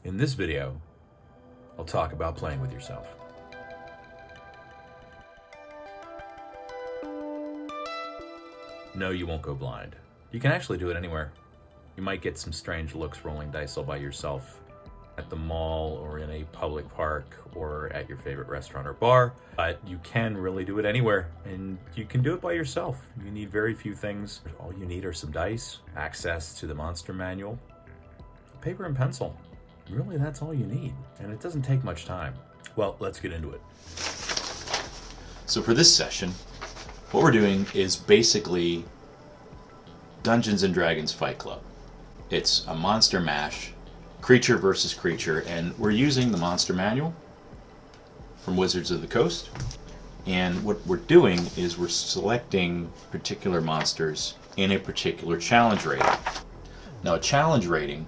In this video, I'll talk about playing with yourself. No, you won't go blind. You can actually do it anywhere. You might get some strange looks rolling dice all by yourself at the mall or in a public park or at your favorite restaurant or bar, but you can really do it anywhere, and you can do it by yourself. You need very few things. All you need are some dice, access to the monster manual, paper and pencil. Really, that's all you need, and it doesn't take much time. Well, let's get into it. So for this session, what we're doing is basically Dungeons & Dragons Fight Club. It's a monster mash, creature versus creature, and we're using the monster manual from Wizards of the Coast. And what we're doing is we're selecting particular monsters in a particular challenge rating. Now, a challenge rating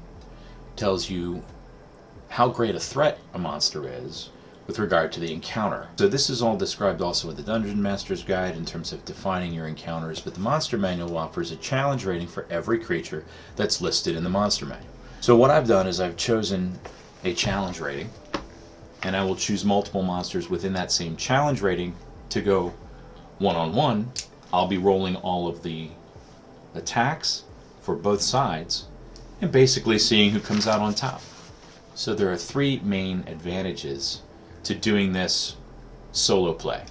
tells you how great a threat a monster is with regard to the encounter. So this is all described also in the Dungeon Master's Guide in terms of defining your encounters, but the Monster Manual offers a challenge rating for every creature that's listed in the Monster Manual. So what I've done is I've chosen a challenge rating, and I will choose multiple monsters within that same challenge rating to go one-on-one. I'll be rolling all of the attacks for both sides and basically seeing who comes out on top. So there are three main advantages to doing this solo play.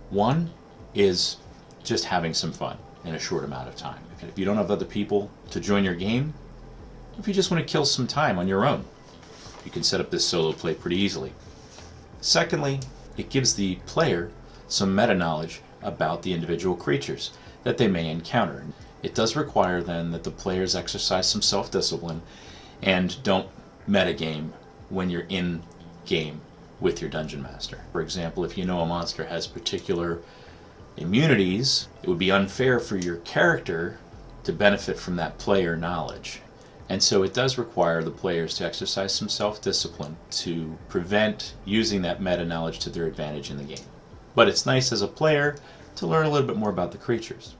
One is just having some fun in a short amount of time. And if you don't have other people to join your game, if you just want to kill some time on your own, you can set up this solo play pretty easily. Secondly, it gives the player some meta knowledge about the individual creatures that they may encounter. It does require then that the players exercise some self-discipline and don't metagame when you're in game with your dungeon master. For example, if you know a monster has particular immunities, it would be unfair for your character to benefit from that player knowledge. And so it does require the players to exercise some self-discipline to prevent using that meta knowledge to their advantage in the game. But it's nice as a player to learn a little bit more about the creatures.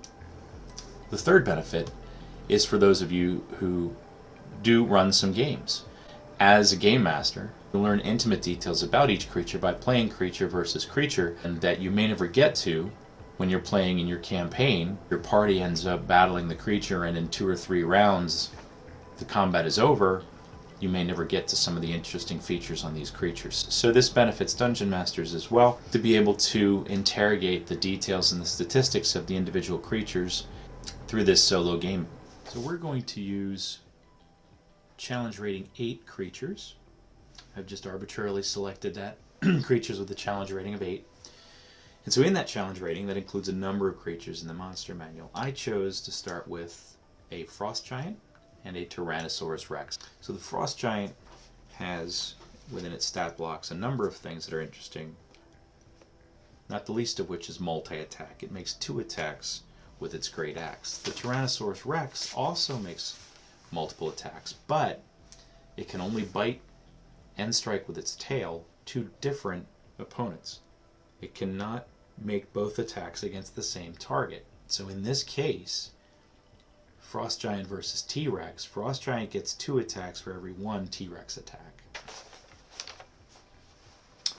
The third benefit is for those of you who do run some games. As a game master, you'll learn intimate details about each creature by playing creature versus creature, and that you may never get to when you're playing in your campaign. Your party ends up battling the creature, and in 2 or 3 rounds the combat is over. You may never get to some of the interesting features on these creatures. So this benefits dungeon masters as well, to be able to interrogate the details and the statistics of the individual creatures through this solo game. So we're going to use challenge rating 8 creatures. I've just arbitrarily selected that creatures with a challenge rating of 8. And so in that challenge rating, that includes a number of creatures in the monster manual. I chose to start with a frost giant and a Tyrannosaurus Rex. So the frost giant has within its stat blocks a number of things that are interesting, not the least of which is multi-attack. It makes 2 attacks with its great axe. The Tyrannosaurus Rex also makes multiple attacks, but it can only bite and strike with its tail 2 different opponents. It cannot make both attacks against the same target. So in this case, Frost Giant versus T-Rex, Frost Giant gets 2 attacks for every 1 T-Rex attack.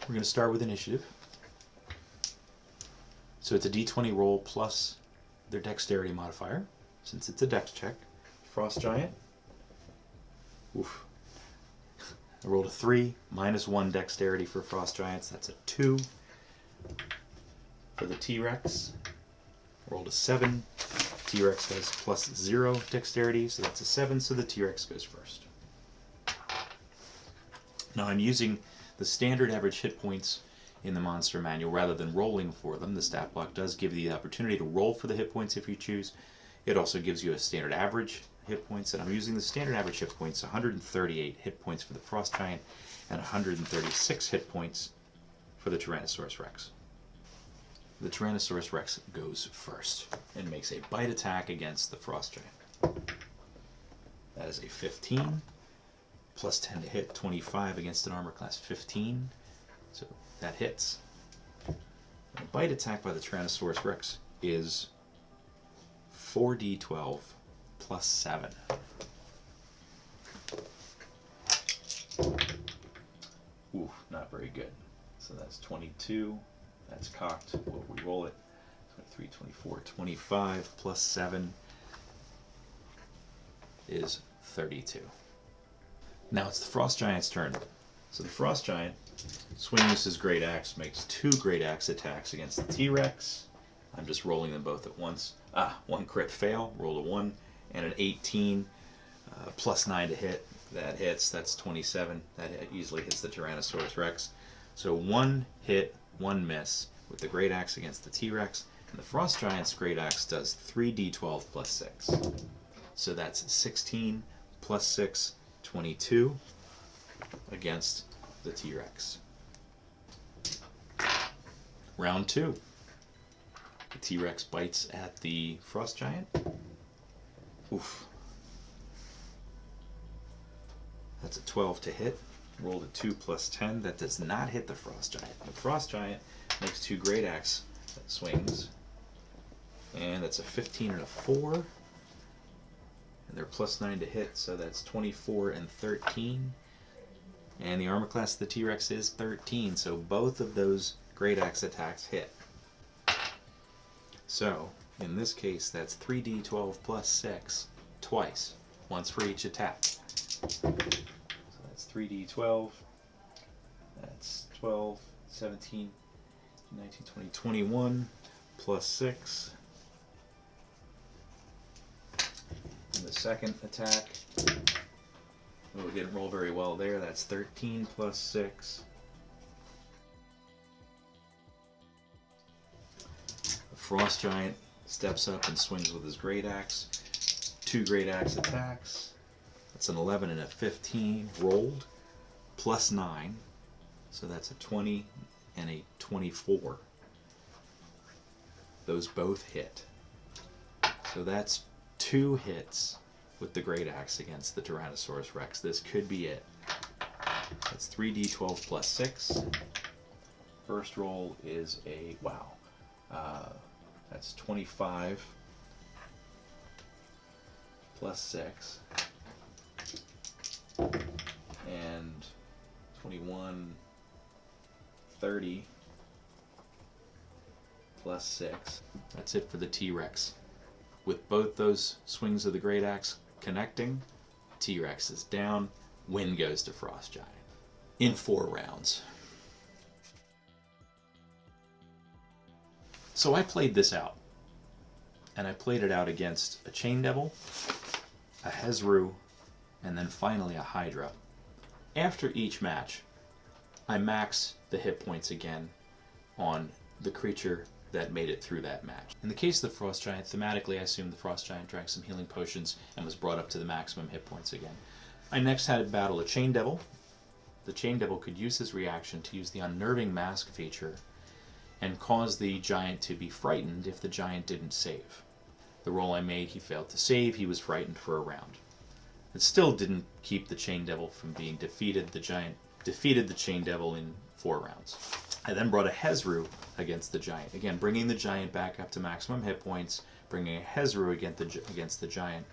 We're going to start with initiative. So it's a d20 roll plus their dexterity modifier, since it's a dex check. Frost Giant. Oof. I rolled a 3, minus 1 dexterity for Frost Giants. That's a 2. For the T-Rex, rolled a 7. T-Rex has plus 0 dexterity, so that's a 7, so the T-Rex goes first. Now I'm using the standard average hit points in the monster manual rather than rolling for them. The stat block does give you the opportunity to roll for the hit points if you choose. It also gives you a standard average hit points, and I'm using the standard average hit points, 138 hit points for the Frost Giant and 136 hit points for the Tyrannosaurus Rex. The Tyrannosaurus Rex goes first and makes a bite attack against the Frost Giant. That is a 15, plus 10 to hit, 25 against an armor class 15, so that hits. A bite attack by the Tyrannosaurus Rex is 4d12 plus 7. not very good. So that's 22. That's cocked. We'll re-roll it. 23, 24, 25 plus 7 is 32. Now it's the Frost Giant's turn. So the Frost Giant swings his Great Axe, makes 2 Great Axe attacks against the T-Rex. I'm just rolling them both at once. 1 crit fail, roll a 1, and an 18 plus 9 to hit. That hits, that's 27. That easily hits the Tyrannosaurus Rex. So 1 hit, 1 miss with the Great Axe against the T-Rex. And the Frost Giant's Great Axe does 3d12 plus 6. So that's 16 plus 6, 22 against the T-Rex. Round 2. The T-Rex bites at the Frost Giant. Oof. That's a 12 to hit. Rolled a 2 plus 10. That does not hit the Frost Giant. The Frost Giant makes 2 Great Axe swings. And that's a 15 and a 4. And they're plus 9 to hit, so that's 24 and 13. And the armor class of the T-Rex is 13, so both of those Great Axe attacks hit. So, in this case, that's 3d12 plus 6 twice, once for each attack. So that's 3d12, that's 12, 17, 19, 20, 21, plus 6. And the second attack, oh, it didn't roll very well there, that's 13 plus 6. The Frost Giant steps up and swings with his Great Axe. 2 Great Axe attacks. That's an 11 and a 15 rolled, plus 9. So that's a 20 and a 24. Those both hit. So that's 2 hits with the Great Axe against the Tyrannosaurus Rex. This could be it. That's 3d12 plus 6. First roll is a, wow, that's 25 plus 6. And 21, 30 plus 6. That's it for the T-Rex. With both those swings of the Great Axe connecting, T-Rex is down, win goes to Frost Giant. In 4 rounds. So I played this out. And I played it out against a Chain Devil, a Hezru, and then finally a Hydra. After each match, I max the hit points again on the creature that made it through that match. In the case of the Frost Giant, thematically I assumed the Frost Giant drank some healing potions and was brought up to the maximum hit points again. I next had to battle a Chain Devil. The Chain Devil could use his reaction to use the Unnerving Mask feature and cause the Giant to be frightened if the Giant didn't save. The roll I made, he failed to save, he was frightened for a round. It still didn't keep the Chain Devil from being defeated. The Giant defeated the Chain Devil in 4 rounds. I then brought a Hezru against the Giant. Again, bringing the Giant back up to maximum hit points, bringing a Hezru against the Giant.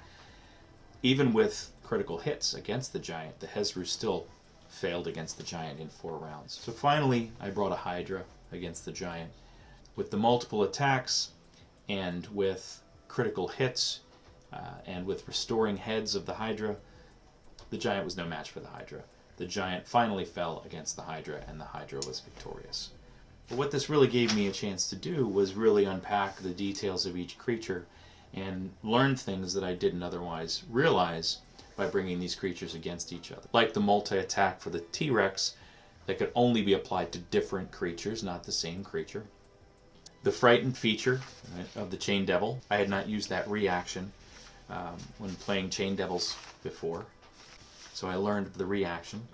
Even with critical hits against the Giant, the Hezru still failed against the Giant in 4 rounds. So finally, I brought a Hydra against the Giant. With the multiple attacks, and with critical hits, and with restoring heads of the Hydra, the Giant was no match for the Hydra. The Giant finally fell against the Hydra, and the Hydra was victorious. But what this really gave me a chance to do was really unpack the details of each creature and learn things that I didn't otherwise realize by bringing these creatures against each other. Like the multi-attack for the T-Rex that could only be applied to different creatures, not the same creature. The Frightened feature of the Chain Devil. I had not used that reaction when playing Chain Devils before. So I learned the reaction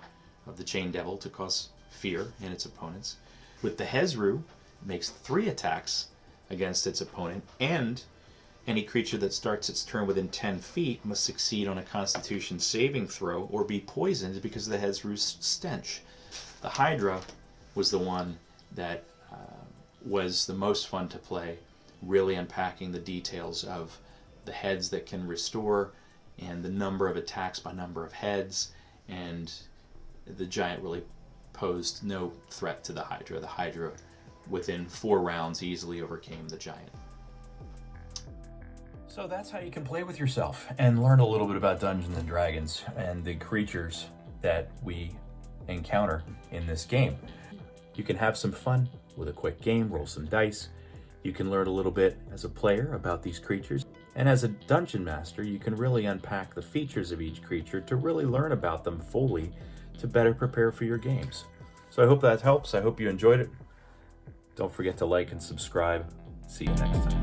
of the Chain Devil to cause fear in its opponents. With the Hezru, it makes 3 attacks against its opponent, and any creature that starts its turn within 10 feet must succeed on a Constitution saving throw or be poisoned because of the Hezru's stench. The Hydra was the one that was the most fun to play, really unpacking the details of the heads that can restore and the number of attacks by number of heads, and the Giant really posed no threat to the Hydra. The Hydra, within 4 rounds, easily overcame the giant. So that's how you can play with yourself and learn a little bit about Dungeons and Dragons and the creatures that we encounter in this game. You can have some fun with a quick game, roll some dice. You can learn a little bit as a player about these creatures. And as a dungeon master, you can really unpack the features of each creature to really learn about them fully to better prepare for your games. So I hope that helps. I hope you enjoyed it. Don't forget to like and subscribe. See you next time.